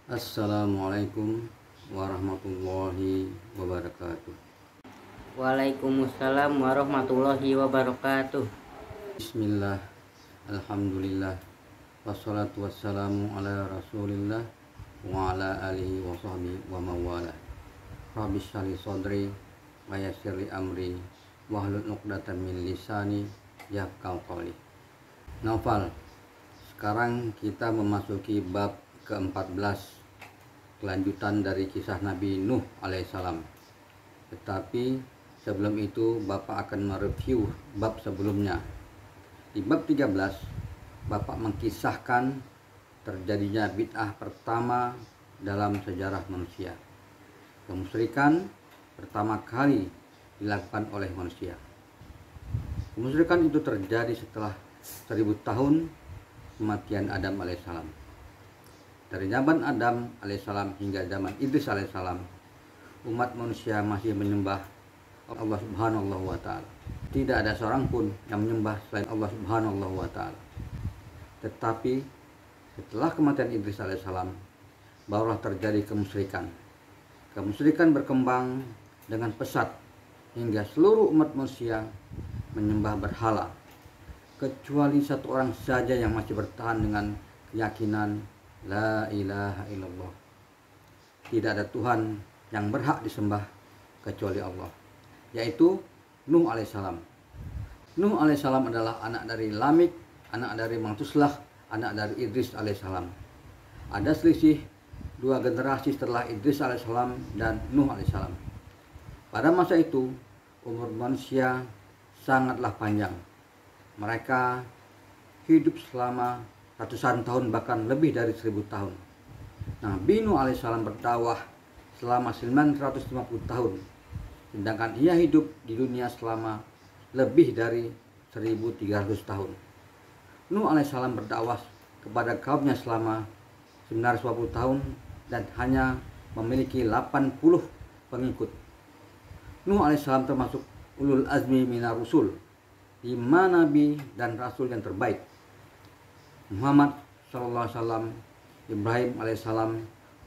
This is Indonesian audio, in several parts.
Assalamualaikum warahmatullahi wabarakatuh. Waalaikumsalam warahmatullahi wabarakatuh. Bismillah, alhamdulillah, wassalatu wassalamu ala rasulillah wa ala alihi wa sahbihi wa mawala. Rabbi shrah li sadri wa yassir li amri wahlul 'uqdatam min lisani yafqahu qawli. Naufal, sekarang kita memasuki bab ke-14, kelanjutan dari kisah Nabi Nuh alaihissalam. Tetapi sebelum itu Bapak akan mereview bab sebelumnya. Di bab 13 Bapak mengkisahkan terjadinya bid'ah pertama dalam sejarah manusia. Kemusyrikan pertama kali dilakukan oleh manusia. Kemusyrikan itu terjadi setelah 1000 tahun kematian Adam alaihissalam. Dari zaman Adam alaihissalam hingga zaman Idris alaihissalam, umat manusia masih menyembah Allah subhanahu wa ta'ala. Tidak ada seorang pun yang menyembah selain Allah subhanahu wa ta'ala. Tetapi setelah kematian Idris alaihissalam, barulah terjadi kemusyrikan. Kemusyrikan berkembang dengan pesat hingga seluruh umat manusia menyembah berhala, kecuali satu orang saja yang masih bertahan dengan keyakinan La ilaha illallah. Tidak ada Tuhan yang berhak disembah kecuali Allah, yaitu Nuh alaihissalam. Nuh alaihissalam adalah anak dari Lamik, anak dari Matuslah, anak dari Idris alaihissalam. Ada selisih 2 generasi setelah Idris alaihissalam dan Nuh alaihissalam. Pada masa itu umur manusia sangatlah panjang. Mereka hidup selama ratusan tahun, bahkan lebih dari 1000 tahun. Nabi Nuh alaihissalam berdakwah selama 950 tahun, sedangkan ia hidup di dunia selama lebih dari 1300 tahun. Nuh alaihissalam berdakwah kepada kaumnya selama 950 tahun dan hanya memiliki 80 pengikut. Nuh alaihissalam termasuk ulul azmi minar rusul, 5 nabi dan rasul yang terbaik: Muhammad sallallahu alaihi wasallam, Ibrahim alaihissalam,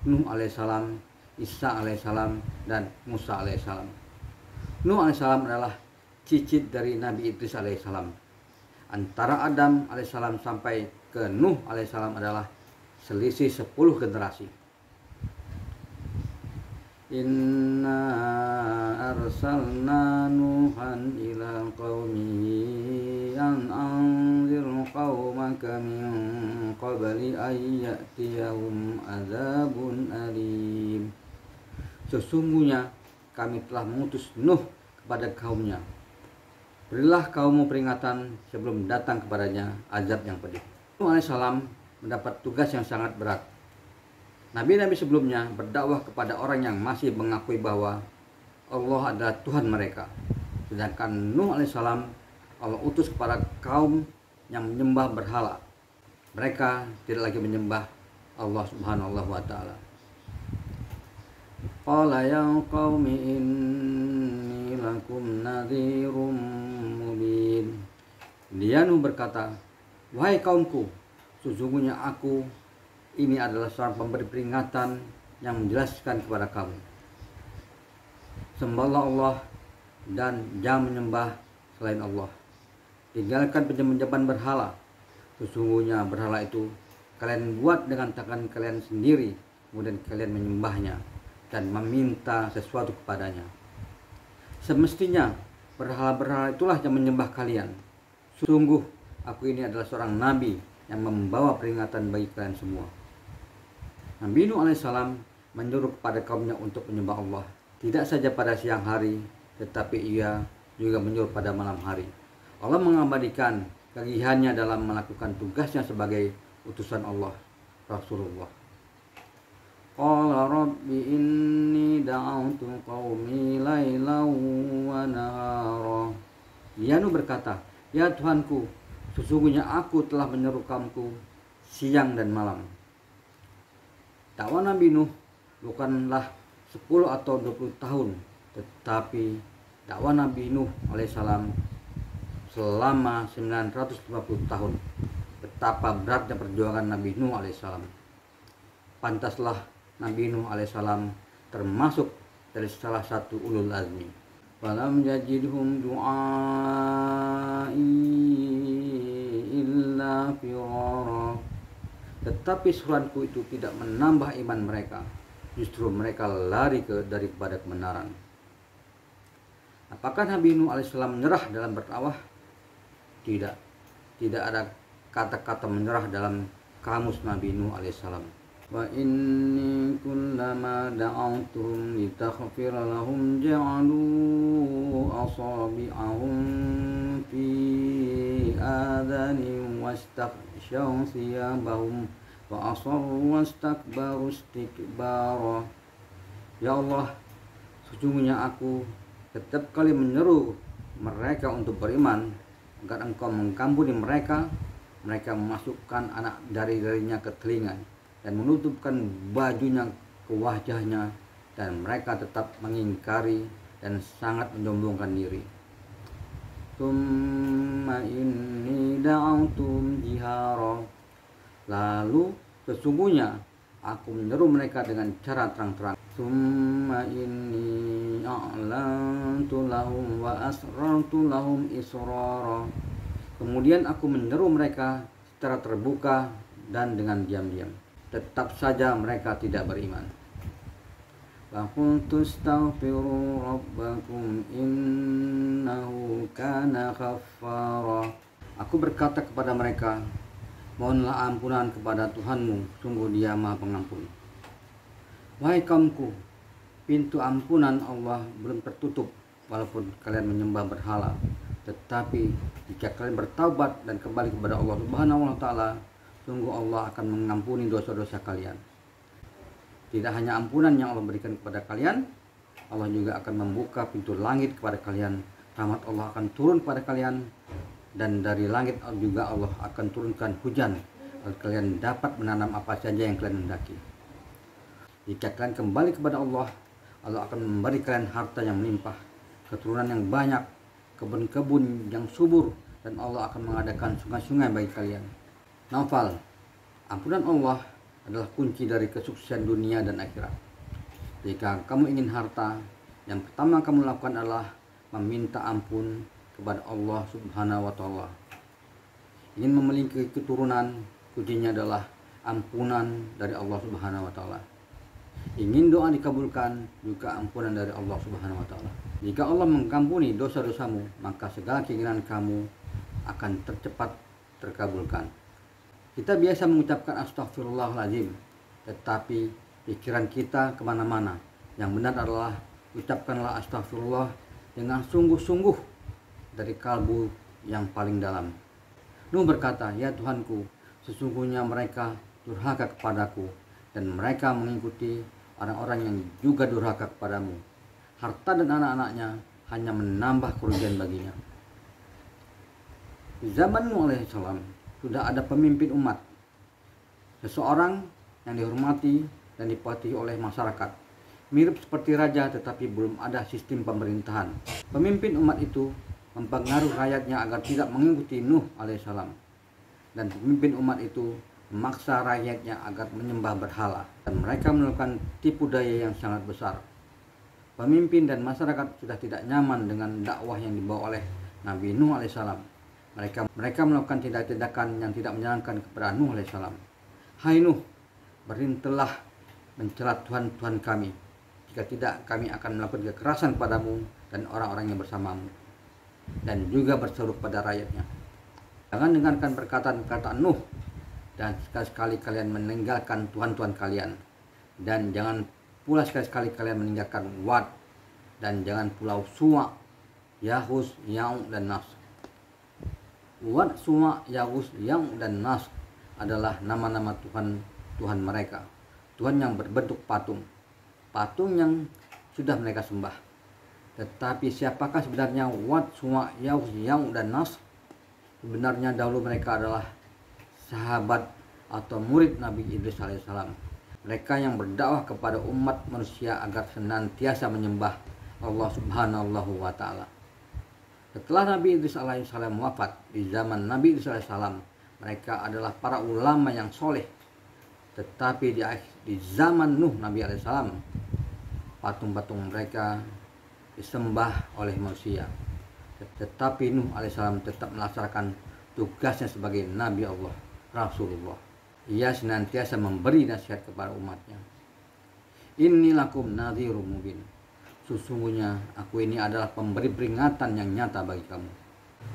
Nuh alaihissalam, Isa alaihissalam, dan Musa alaihissalam. Nuh alaihissalam adalah cicit dari Nabi Idris alaihissalam. Antara Adam alaihissalam sampai ke Nuh alaihissalam adalah selisih 10 generasi. Inna arsalna Nuhan ila qaumihi an anzir qaumaka min qabli ayyatiyahum adzabun alim. Sesungguhnya kami telah mengutus Nuh kepada kaumnya. Berilah kaummu peringatan sebelum datang kepadanya azab yang pedih. Nuh alaihissalam mendapat tugas yang sangat berat. Nabi-nabi sebelumnya berdakwah kepada orang yang masih mengakui bahwa Allah adalah Tuhan mereka. Sedangkan Nuh alaihissalam Allah utus kepada kaum yang menyembah berhala. Mereka tidak lagi menyembah Allah subhanahu wa ta'ala. Qala ya qaumi inni lakum nadhirum mubin. Dia Nuh berkata, wahai kaumku, sesungguhnya aku ini adalah seorang pemberi peringatan yang menjelaskan kepada kamu. Sembahlah Allah dan jangan menyembah selain Allah. Tinggalkan penyembahan berhala. Sesungguhnya berhala itu kalian buat dengan tangan kalian sendiri, kemudian kalian menyembahnya dan meminta sesuatu kepadanya. Semestinya berhala-berhala itulah yang menyembah kalian. Sungguh aku ini adalah seorang nabi yang membawa peringatan bagi kalian semua. Nabi Nuh alaihissalam menyuruh kepada kaumnya untuk menyembah Allah, tidak saja pada siang hari, tetapi ia juga menyuruh pada malam hari. Allah mengabadikan kegigihannya dalam melakukan tugasnya sebagai utusan Allah, Rasulullah. Qala rabbi inni da'autu qaumi lailan wa nahara. Dia Nuh berkata, ya Tuhanku, sesungguhnya aku telah menyeru kaumku siang dan malam. Dakwah Nabi Nuh bukanlah 10 atau 20 tahun, tetapi dakwah Nabi Nuh alaihissalam selama 950 tahun. Betapa beratnya perjuangan Nabi Nuh alaihissalam. pantaslah Nabi Nuh alaihissalam termasuk dari salah satu ulul azmi. Falam yajidhum du'ai illa firara. Tetapi seruanku itu tidak menambah iman mereka, justru mereka lari daripada kebenaran. Apakah Nabi Nuh alaihissalam menyerah dalam berdakwah? Tidak. Tidak ada kata-kata menyerah dalam kamus Nabi Nuh alaihissalam. Wa inni kullama da'awtuhum litaghfira lahum ja'alu asabi'ahum fi adhanihim wastaghshaw thiyabahum wa asarru wastakbaru istikbara. Ya Allah, sesungguhnya aku setiap kali menyeru mereka untuk beriman agar engkau mengampuni mereka, mereka memasukkan anak dari-darinya ke telinga dan menutupkan bajunya ke wajahnya, dan mereka tetap mengingkari dan sangat menyombongkan diri. Tsumma inni da'autum jihara. Lalu sesungguhnya aku menyeru mereka dengan cara terang-terang. Tsumma inni a'lantu lahum wa asrartu lahum israra. Kemudian aku menyeru mereka secara terbuka dan dengan diam-diam. Tetap saja mereka tidak beriman. Faqultu astaghfiru rabbakum innahu kana ghaffara. Aku berkata kepada mereka, mohonlah ampunan kepada Tuhanmu, sungguh Dia Maha Pengampun. Wahai kaumku, pintu ampunan Allah belum tertutup walaupun kalian menyembah berhala. Tetapi jika kalian bertaubat dan kembali kepada Allah Subhanahu wa taala, sungguh Allah akan mengampuni dosa-dosa kalian. Tidak hanya ampunan yang Allah berikan kepada kalian, Allah juga akan membuka pintu langit kepada kalian. Rahmat Allah akan turun kepada kalian, dan dari langit juga Allah akan turunkan hujan agar kalian dapat menanam apa saja yang kalian hendaki. Jika kalian kembali kepada Allah, Allah akan memberi kalian harta yang melimpah, keturunan yang banyak, kebun-kebun yang subur, dan Allah akan mengadakan sungai-sungai bagi kalian. Naufal, ampunan Allah adalah kunci dari kesuksesan dunia dan akhirat. Jika kamu ingin harta, yang pertama kamu lakukan adalah meminta ampun kepada Allah Subhanahu wa taala. Ingin memiliki keturunan, kuncinya adalah ampunan dari Allah Subhanahu wa taala. Ingin doa dikabulkan, juga ampunan dari Allah Subhanahu wa taala. Jika Allah mengampuni dosa-dosamu, maka segala keinginan kamu akan tercepat terkabulkan. Kita biasa mengucapkan astagfirullahaladzim, tetapi pikiran kita kemana-mana. Yang benar adalah ucapkanlah astagfirullah dengan sungguh-sungguh dari kalbu yang paling dalam. Nuh berkata, ya Tuhanku, sesungguhnya mereka durhaka kepadaku, dan mereka mengikuti orang-orang yang juga durhaka kepadamu. Harta dan anak-anaknya hanya menambah kerugian baginya. Di zaman Nuh alaihissalam sudah ada pemimpin umat, seseorang yang dihormati dan dipatuhi oleh masyarakat, mirip seperti raja tetapi belum ada sistem pemerintahan. Pemimpin umat itu mempengaruhi rakyatnya agar tidak mengikuti Nuh alaihissalam, dan pemimpin umat itu memaksa rakyatnya agar menyembah berhala, dan mereka melakukan tipu daya yang sangat besar. Pemimpin dan masyarakat sudah tidak nyaman dengan dakwah yang dibawa oleh Nabi Nuh alaihissalam. Mereka melakukan tindakan yang tidak menyenangkan kepada Nuh alaihissalam. Hai Nuh, berhentilah mencela Tuhan kami. Jika tidak, kami akan melakukan kekerasan padamu dan orang-orang yang bersamamu, dan juga berseru pada rakyatnya. Jangan dengarkan perkataan Nuh, dan sekali-sekali kalian meninggalkan Tuhan kalian, dan jangan pula sekali-sekali kalian meninggalkan Wad, dan jangan pulau Suwa, Yahus, Yaum, dan Nas. Wad, Suwa, Yahus, Yaum, dan Nas adalah nama-nama Tuhan mereka. Tuhan yang berbentuk patung yang sudah mereka sembah. Tetapi siapakah sebenarnya Wad, Suwa, Yahus, Yaum, dan Nas? Sebenarnya dahulu mereka adalah sahabat atau murid Nabi Idris alaihissalam. Mereka yang berdakwah kepada umat manusia agar senantiasa menyembah Allah Subhanahu wa taala. Setelah Nabi Idris alaihissalam wafat, di zaman Nabi Idris alaihissalam, mereka adalah para ulama yang soleh, Tetapi di zaman Nuh Nabi alaihissalam, patung-patung mereka disembah oleh manusia. Tetapi Nuh alaihissalam tetap melaksanakan tugasnya sebagai Nabi Allah, Rasulullah. Ia senantiasa memberi nasihat kepada umatnya. Inni lakum nadhirum mubin. Sesungguhnya aku ini adalah pemberi peringatan yang nyata bagi kamu.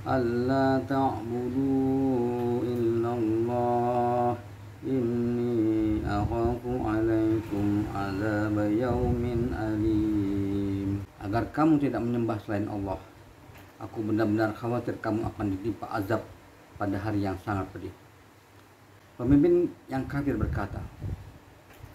Alla ta'budu illallah inni akhafu alaikum azab yaumin alim. Agar kamu tidak menyembah selain Allah. Aku benar-benar khawatir kamu akan ditimpa azab pada hari yang sangat pedih. Pemimpin yang kafir berkata,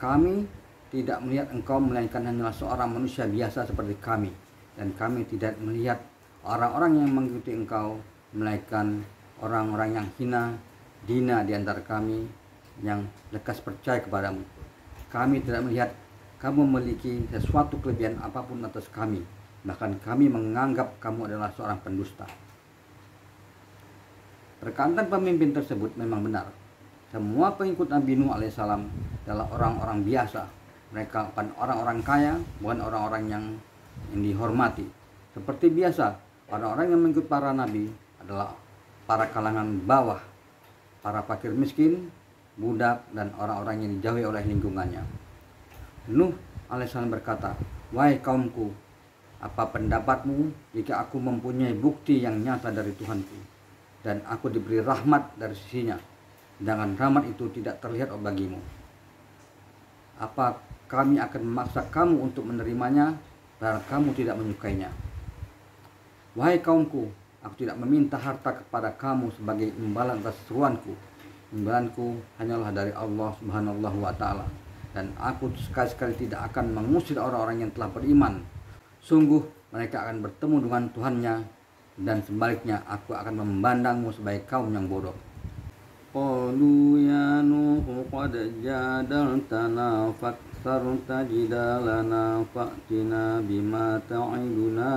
kami tidak melihat engkau melainkan hanyalah seorang manusia biasa seperti kami, dan kami tidak melihat orang-orang yang mengikuti engkau melainkan orang-orang yang hina dina di antara kami yang lekas percaya kepadamu. Kami tidak melihat kamu memiliki sesuatu kelebihan apapun atas kami, bahkan kami menganggap kamu adalah seorang pendusta. Perkataan pemimpin tersebut memang benar. Semua pengikut Nabi Nuh alaihissalam adalah orang-orang biasa. Mereka bukan orang-orang kaya, bukan orang-orang yang dihormati. Seperti biasa, orang-orang yang mengikut para nabi adalah para kalangan bawah, para fakir miskin, budak, dan orang-orang yang dijauhi oleh lingkungannya. Nuh alaihissalam berkata, wahai kaumku, apa pendapatmu jika aku mempunyai bukti yang nyata dari Tuhanku dan aku diberi rahmat dari sisinya, sedangkan rahmat itu tidak terlihat bagimu? Apa kami akan memaksa kamu untuk menerimanya karena kamu tidak menyukainya? Wahai kaumku, aku tidak meminta harta kepada kamu sebagai imbalan atas seruanku. Imbalanku hanyalah dari Allah Subhanahu wa Ta'ala, dan aku sekali-sekali tidak akan mengusir orang-orang yang telah beriman. Sungguh mereka akan bertemu dengan Tuhannya, dan sebaliknya aku akan memandangmu sebagai kaum yang bodoh. Qalu ya Nuh qad jadaltana faktharta jidalana fa'tina bima ta'iduna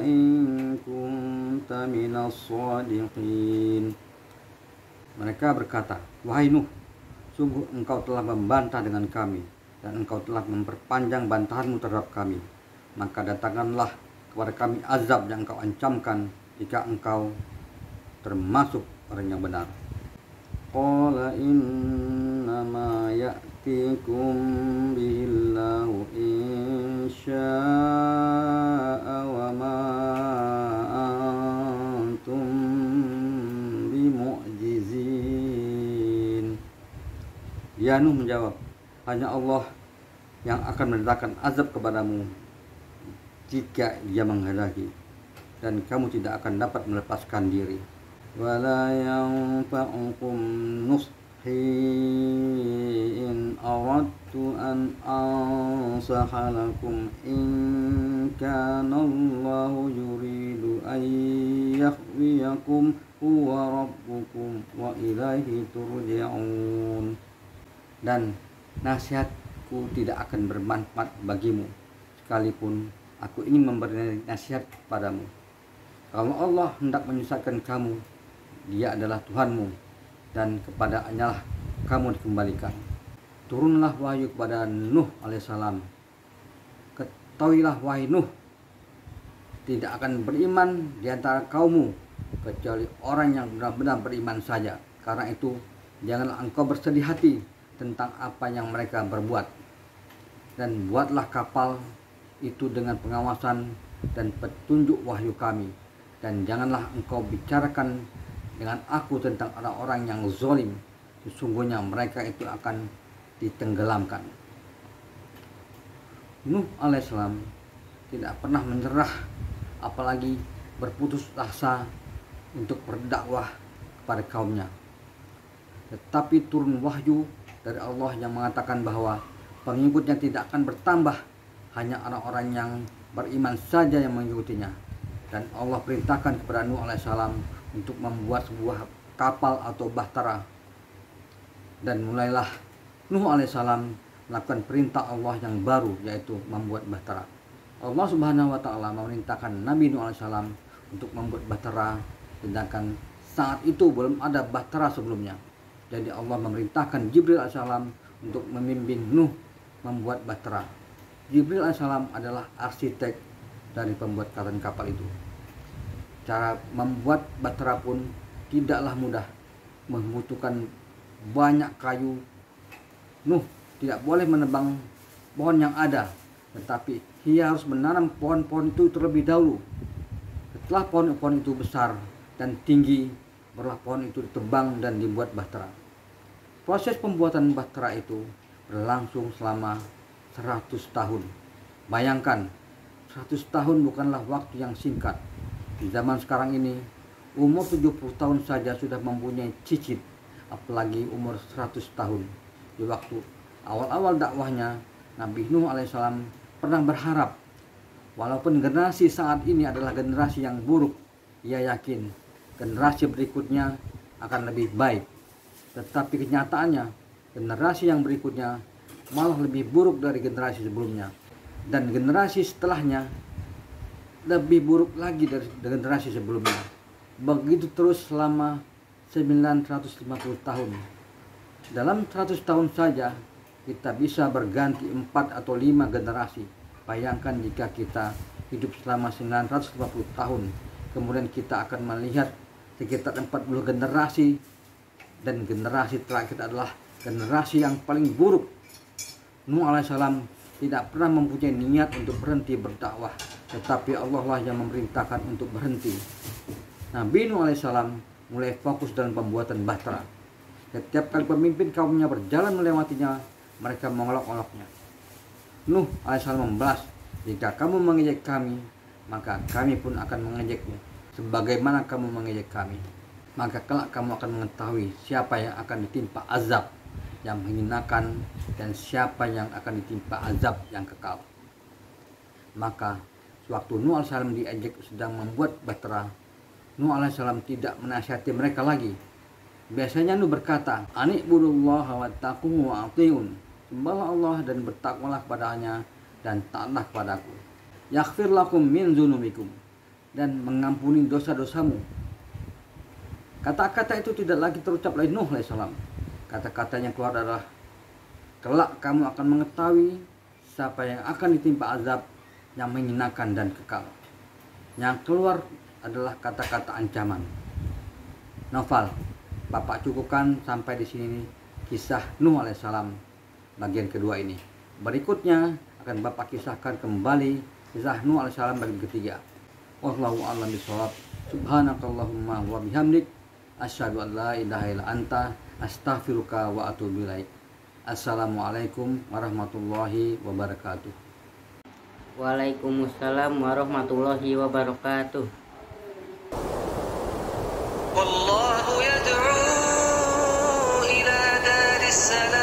in kunta minas shadiqin. Mereka berkata, wahai Nuh, sungguh engkau telah membantah dengan kami dan engkau telah memperpanjang bantahanmu terhadap kami. Maka datangkanlah kepada kami azab yang engkau ancamkan jika engkau termasuk orang yang benar. Qala innama ya'tikum bihillahu insya'a wa ma antum bimu'jizin. Ya Nuh menjawab, hanya Allah yang akan mendatangkan azab kepadamu jika dia menghendaki, dan kamu tidak akan dapat melepaskan diri. Wala yanfa'ukum nushi in aradtu an ansaha lakum in kana Allahu yuridu an yakhwiyakum huwa rabbukum wa ilaihi turja'un. Dan nasihatku tidak akan bermanfaat bagimu sekalipun aku ingin memberi nasihat kepadamu. Kalau Allah hendak menyesatkan kamu, Dia adalah Tuhanmu, dan kepada-Nya lah kamu dikembalikan. Turunlah wahyu kepada Nuh alaihissalam. Ketahuilah wahai Nuh, tidak akan beriman di antara kaummu kecuali orang yang benar-benar beriman saja. Karena itu janganlah engkau bersedih hati tentang apa yang mereka berbuat, dan buatlah kapal itu dengan pengawasan dan petunjuk wahyu kami, dan janganlah engkau bicarakan dengan aku tentang orang-orang yang zalim. Sesungguhnya mereka itu akan ditenggelamkan. Nuh alaihissalam tidak pernah menyerah, apalagi berputus asa untuk berdakwah kepada kaumnya. Tetapi turun wahyu dari Allah yang mengatakan bahwa pengikutnya tidak akan bertambah, hanya orang-orang yang beriman saja yang mengikutinya. Dan Allah perintahkan kepada Nuh alaihissalam untuk membuat sebuah kapal atau bahtera. Dan mulailah Nuh alaihissalam melakukan perintah Allah yang baru, yaitu membuat bahtera. Allah Subhanahu wa Ta'ala memerintahkan Nabi Nuh alaihissalam untuk membuat bahtera, sedangkan saat itu belum ada bahtera sebelumnya. Jadi Allah memerintahkan Jibril alaihissalam untuk memimpin Nuh membuat bahtera. Jibril alaihissalam adalah arsitek dari pembuat kapal itu. Cara membuat bahtera pun tidaklah mudah, membutuhkan banyak kayu. Nuh tidak boleh menebang pohon yang ada, tetapi ia harus menanam pohon-pohon itu terlebih dahulu. Setelah pohon-pohon itu besar dan tinggi, barulah pohon itu ditebang dan dibuat bahtera. Proses pembuatan bahtera itu berlangsung selama 100 tahun. Bayangkan, 100 tahun bukanlah waktu yang singkat. Di zaman sekarang ini, umur 70 tahun saja sudah mempunyai cicit, apalagi umur 100 tahun. Di waktu awal-awal dakwahnya, Nabi Nuh alaihissalam pernah berharap, walaupun generasi saat ini adalah generasi yang buruk, ia yakin generasi berikutnya akan lebih baik. Tetapi kenyataannya, generasi yang berikutnya malah lebih buruk dari generasi sebelumnya. Dan generasi setelahnya lebih buruk lagi dari generasi sebelumnya. Begitu terus selama 950 tahun. Dalam 100 tahun saja kita bisa berganti 4 atau 5 generasi. Bayangkan jika kita hidup selama 950 tahun, kemudian kita akan melihat sekitar 40 generasi, dan generasi terakhir adalah generasi yang paling buruk. Nuh alaihissalam tidak pernah mempunyai niat untuk berhenti berdakwah, tetapi Allah lah yang memerintahkan untuk berhenti. Nabi Nuh alaihissalam mulai fokus dalam pembuatan bahtera. Setiap kali pemimpin kaumnya berjalan melewatinya, mereka mengolok-oloknya. Nuh alaihissalam membalas, jika kamu mengejek kami, maka kami pun akan mengejekmu. Sebagaimana kamu mengejek kami, maka kelak kamu akan mengetahui siapa yang akan ditimpa azab yang menghinakan dan siapa yang akan ditimpa azab yang kekal. Maka sewaktu Nuh alaihissalam diejek sedang membuat bahtera, Nuh alaihissalam tidak menasihati mereka lagi. Biasanya Nuh berkata, "Ani'budullaha wattaquhu wa ati'un." Sembahlah Allah dan bertakwalah kepadanya dan taatlah kepadaku. Yaghfir lakum min dzunubikum, dan mengampuni dosa-dosamu. Kata-kata itu tidak lagi terucap oleh Nuh alaihissalam. Kata-kata yang keluar adalah, kelak kamu akan mengetahui siapa yang akan ditimpa azab yang menghinakan dan kekal. Yang keluar adalah kata-kata ancaman. Novel, Bapak cukupkan sampai di sini kisah Nuh alaihissalam bagian kedua ini. Berikutnya akan Bapak kisahkan kembali kisah Nuh alaihissalam bagian ketiga. Wallahu a'lam bishawab. Subhanakallahumma wa bihamdik, asyhadu an la ilaha illa anta, astaghfiruka wa atubu ilaik. Assalamualaikum warahmatullahi wabarakatuh. Waalaikumsalam warahmatullahi wabarakatuh. Wallahu yad'u ila daris salam.